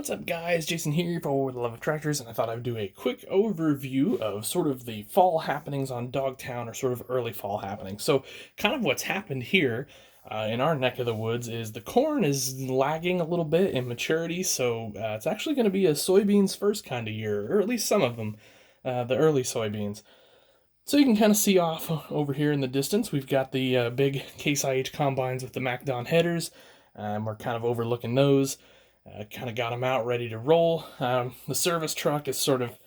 What's up guys, Jason here for the Love of Tractors, and I thought I'd do a quick overview of sort of the fall happenings on Dogtown, or sort of early fall happenings. So kind of what's happened here in our neck of the woods is the corn is lagging a little bit in maturity, so it's actually going to be a soybeans first kind of year, or at least some of them, the early soybeans. So you can kind of see off over here in the distance, we've got the big Case IH combines with the MacDon headers, and we're kind of overlooking those. Kind of got them out ready to roll. The service truck is sort of,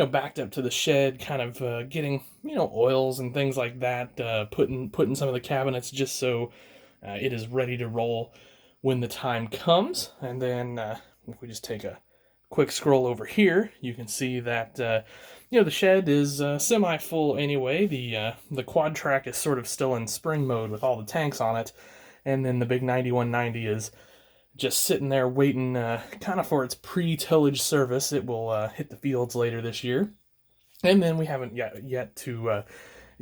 backed up to the shed, kind of getting, oils and things like that, putting some of the cabinets just so it is ready to roll when the time comes. And then if we just take a quick scroll over here, you can see that, the shed is semi-full anyway. The quad track is sort of still in spring mode with all the tanks on it. And then the big 9190 is just sitting there waiting kind of for its pre-tillage service. It will hit the fields later this year. And then we haven't yet to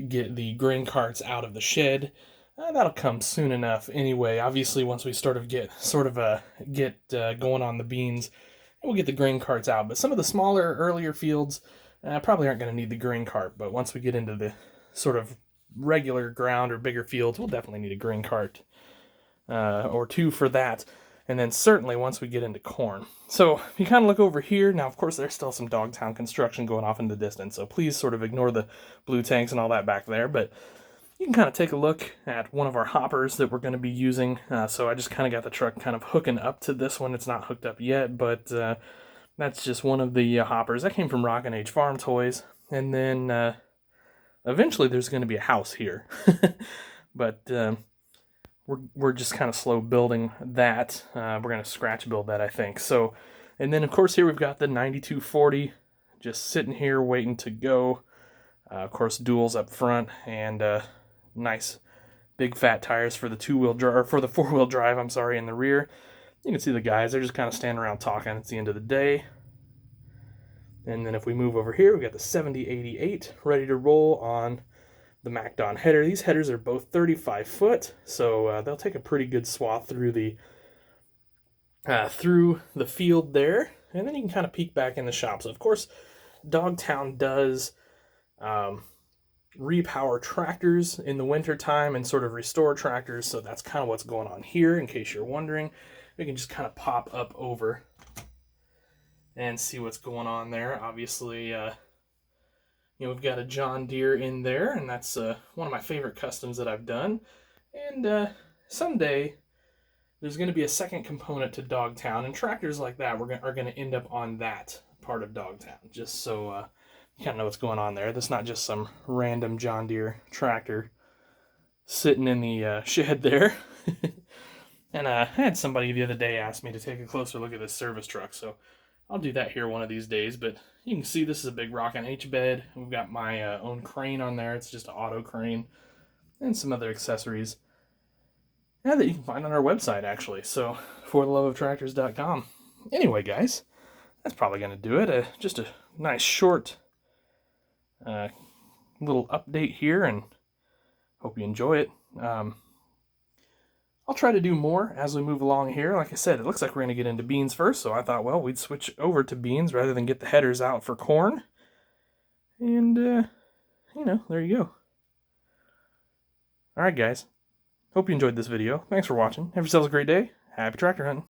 get the grain carts out of the shed. That'll come soon enough anyway. Obviously, once we get going on the beans, we'll get the grain carts out. But some of the smaller, earlier fields probably aren't going to need the grain cart. But once we get into the sort of regular ground or bigger fields, we'll definitely need a grain cart or two for that. And then certainly once we get into corn. So if you kind of look over here, now of course there's still some Dogtown construction going off in the distance, so please sort of ignore the blue tanks and all that back there, but you can kind of take a look at one of our hoppers that we're going to be using. So I just kind of got the truck kind of hooking up to this one. It's not hooked up yet, but that's just one of the hoppers. That came from Rockin' Age Farm Toys. And then eventually there's going to be a house here. But we're just kind of slow building that. We're going to scratch build that, I think. So, and then of course here we've got the 9240 just sitting here waiting to go. Of course, duals up front and nice big fat tires for the four-wheel drive, I'm sorry, in the rear. You can see the guys, they're just kind of standing around talking. It's the end of the day. And then if we move over here, we've got the 7088 ready to roll on the MacDon header. These headers are both 35 foot, so they'll take a pretty good swath through the field there, and then you can kind of peek back in the shop. So of course, Dogtown does repower tractors in the winter time and sort of restore tractors, so that's kind of what's going on here. In case you're wondering, we can just kind of pop up over and see what's going on there. Obviously, we've got a John Deere in there, and that's one of my favorite customs that I've done. And someday, there's going to be a second component to Dogtown, and tractors like that are going to end up on that part of Dogtown, just so you kind of know what's going on there. That's not just some random John Deere tractor sitting in the shed there. And I had somebody the other day ask me to take a closer look at this service truck, so I'll do that here one of these days. But you can see this is a big Rockin' H bed. We've got my own crane on there. It's just an auto crane and some other accessories that you can find on our website, actually. So, fortheloveoftractors.com. Anyway, guys, that's probably going to do it. Just a nice short little update here, and hope you enjoy it. I'll try to do more as we move along here. Like I said, it looks like we're going to get into beans first, so I thought, well, we'd switch over to beans rather than get the headers out for corn. And, there you go. Alright, guys. Hope you enjoyed this video. Thanks for watching. Have yourselves a great day. Happy tractor hunting.